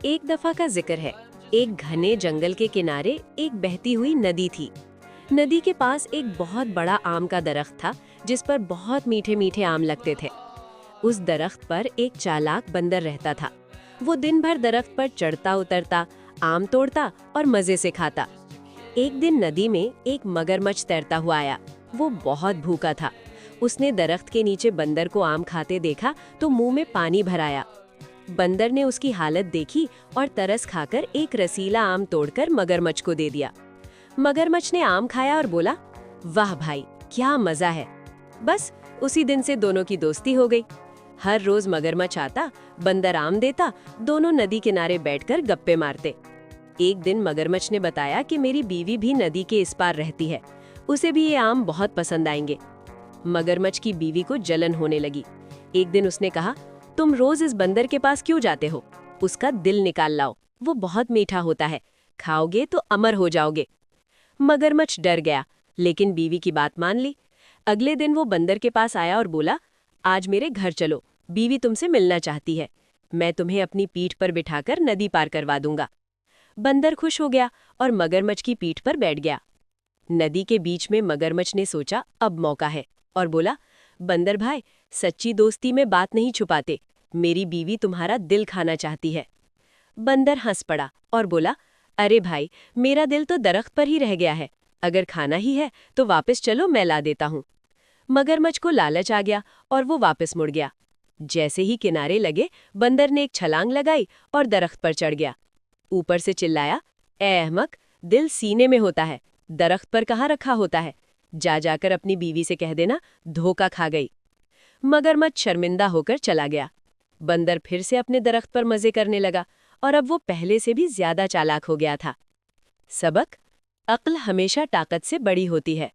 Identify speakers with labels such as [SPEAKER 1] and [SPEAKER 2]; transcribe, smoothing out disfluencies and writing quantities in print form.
[SPEAKER 1] एक दफा का जिक्र है। एक घने जंगल के किनारे एक बहती हुई नदी थी। नदी के पास एक बहुत बड़ा आम का दरख्त था, जिस पर बहुत मीठे मीठे आम लगते थे। उस दरख्त पर एक चालाक बंदर रहता था। वो दिन भर दरख्त पर चढ़ता उतरता, आम तोड़ता और मजे से खाता। एक दिन नदी में एक मगरमच्छ तैरता हुआ आया। वो बहुत भूखा था। उसने दरख्त के नीचे बंदर को आम खाते देखा तो मुंह में पानी भर आया। बंदर ने उसकी हालत देखी और तरस खाकर एक रसीला आम तोड़कर मगरमच्छ को दे दिया। मगरमच्छ ने आम खाया और बोला, वाह भाई, क्या मजा है। बस उसी दिन से दोनों की दोस्ती हो गई। हर रोज मगरमच्छ आता, बंदर आम देता, दोनों नदी किनारे बैठकर गप्पे मारते। एक दिन मगरमच्छ ने बताया कि मेरी बीवी भी नदी के इस पार रहती है, उसे भी ये आम बहुत पसंद आएंगे। मगरमच्छ की बीवी को जलन होने लगी। एक दिन उसने कहा, तुम रोज इस बंदर के पास क्यों जाते हो? उसका दिल निकाल लाओ, वो बहुत मीठा होता है, खाओगे तो अमर हो जाओगे। मगरमच्छ डर गया, लेकिन बीवी की बात मान ली। अगले दिन वो बंदर के पास आया और बोला, आज मेरे घर चलो, बीवी तुमसे मिलना चाहती है। मैं तुम्हें अपनी पीठ पर बिठाकर नदी पार करवा दूंगा। बंदर खुश हो गया और मगरमच्छ की पीठ पर बैठ गया। नदी के बीच में मगरमच्छ ने सोचा, अब मौका है, और बोला, बंदर भाई, सच्ची दोस्ती में बात नहीं छुपाते। मेरी बीवी तुम्हारा दिल खाना चाहती है। बंदर हंस पड़ा और बोला, अरे भाई, मेरा दिल तो दरख्त पर ही रह गया है। अगर खाना ही है तो वापस चलो, मैं ला देता हूँ। मगरमच्छ को लालच आ गया और वो वापस मुड़ गया। जैसे ही किनारे लगे, बंदर ने एक छलांग लगाई और दरख्त पर चढ़ गया। ऊपर से चिल्लाया, ए अहमक, दिल सीने में होता है, दरख्त पर कहाँ रखा होता है। जा जाकर अपनी बीवी से कह देना, धोखा खा गई। मगरमच्छ शर्मिंदा होकर चला गया। बंदर फिर से अपने दरख्त पर मजे करने लगा और अब वो पहले से भी ज्यादा चालाक हो गया था। सबक: अक्ल हमेशा ताकत से बड़ी होती है।